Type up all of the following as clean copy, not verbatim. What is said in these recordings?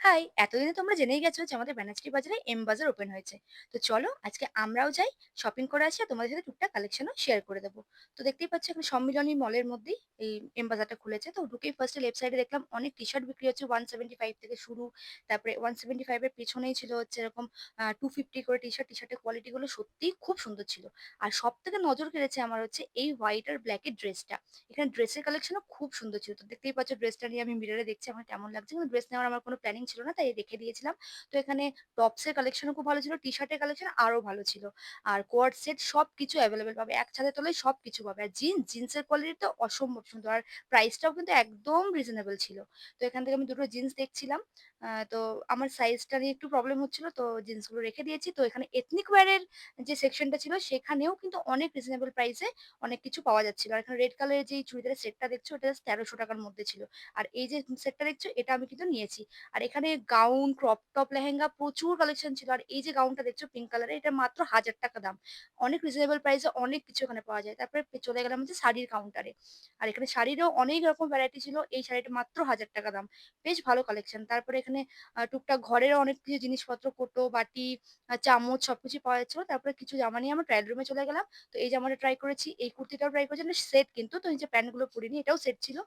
High! এতদিনে তোমরা জেনেই গেছো যে আমাদের ব্যানার্সি বাজারে এম বাজার ওপেন হয়েছে। তো চলো আজকে আমরাও যাই, শপিং করে আসি আর তোমাদের সাথে টুকটাক কালেকশনও শেয়ার করে দেবো। তো দেখতেই পাচ্ছ এখানে সম্মিলনী মলের মধ্যেই এই এম বাজারটা খুলেছে। তো ঢুকেই ফার্স্টে লেফট সাইডে দেখলাম অনেক টি-শার্ট বিক্রি হচ্ছে 175 থেকে শুরু। তারপরে 175 এর পেছনেই ছিল হচ্ছে এরকম 250 করে টি-শার্ট। টি-শার্টের কোয়ালিটি গুলো সত্যিই খুব সুন্দর ছিল। আর সবথেকে নজর কেড়েছে আমার হচ্ছে এই হোয়াইট আর ব্লাক এর ড্রেসটা। এখানে ড্রেসের কালেকশনও খুব সুন্দর ছিল। তো দেখতেই পাচ্ছ ড্রেসটা নিয়ে আমি মিররে দেখছি আমার কেমন লাগছে। কিন্তু ড্রেস নেওয়ার আমার কোনো প্ল্যানিং ছিল না, তাই রেখে দিয়েছিলাম। তো এখানে টপস এর কালেকশনও খুব ভালো ছিল, টি-শার্টের কালেকশন আরো ভালো ছিল। আর কোয়াড সেট সবকিছু এভেইলেবল পাবে। এক ছাদের তলায় সবকিছু পাবে। আর জিন্সের কোয়ালিটি তো অসম্ভব সুন্দর। আর প্রাইসটাও কিন্তু একদম রিজনেবল ছিল। তো এখান থেকে আমি ২ টো জিন্স দেখছিলাম। তো আমার সাইজটা নিয়ে একটু প্রবলেম হচ্ছিল। তো জিন্সগুলো রেখে দিয়েছি। তো এখানে এথনিক ওয়্যার এর যে সেকশনটা ছিল সেখানেও কিন্তু অনেক রিজনেবল প্রাইসে অনেক কিছু পাওয়া যাচ্ছিল। আর এখানে রেড কালারের যেই চুড়িদারের সেটটা দেখছো ওটা জাস্ট ৳১৩০০ র মধ্যে ছিল। আর এই যে সেটটা দেখছো এটা আমি কিন্তু নিয়েছি। আর এখানে গাউন, ক্রপ টপ, লেহেঙ্গা প্রচুর কালেকশন ছিল। আর এই যে গাউনটা দেখছো পিঙ্ক কালারের এটা মাত্র ৳১,০০০ দাম। অনেক রিজনেবল প্রাইস এ অনেক কিছু এখানে পাওয়া যায়। তারপরে চলে গেলাম হচ্ছে শাড়ির কাউন্টারে। আর এখানে শাড়িরও অনেক রকম ভ্যারাইটি ছিল। এই শাড়িটা মাত্র ৳১,০০০ দাম। বেশ ভালো কালেকশন। তারপরে এখানে টুকটাক ঘরেরও অনেক কিছু জিনিসপত্র, কোটো, বাটি, চামচ সবকিছুই পাওয়া যাচ্ছিল। তারপরে কিছু জামা নিয়ে আমরা ট্রায়াল রুমে চলে গেলাম। তো এই জামাটা ট্রাই করেছি। এই কুর্তিটাও ট্রাই করেছি। মানে সেট কিন্তু। তো নিচে প্যান্ট গুলো পরিনি। এটাও সেট ছিল।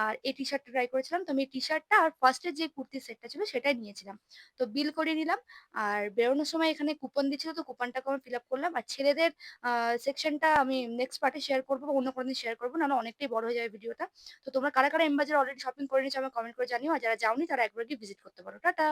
আর এই টি-শার্টটা ট্রাই করেছিলাম। তো আমি এই টি-শার্টটা আর ফার্স্ট এর যে কুর্তির সেটটা ছিল সেটাই নিয়েছিলাম। তো বিল করিয়ে নিলাম। আর বেরোনোর সময় এখানে কুপন দিচ্ছিল তো কুপনটাকেও আমি ফিল আপ করলাম। আর ছেলেদের আ সেকশনটা আমি নেক্সট পার্টে শেয়ার করব বা অন্য কোনদিন শেয়ার করব। নাহলে অনেকটাই বড় হয়ে যাবে ভিডিওটা। তো তোমরা কারা এম বাজারে অলরেডি শপিং করে নিয়েছো আমাকে কমেন্ট করে জানিও। আর যারা যাওনি তারা একবার গিয়ে ভিজিট করতে পারো। টাটা।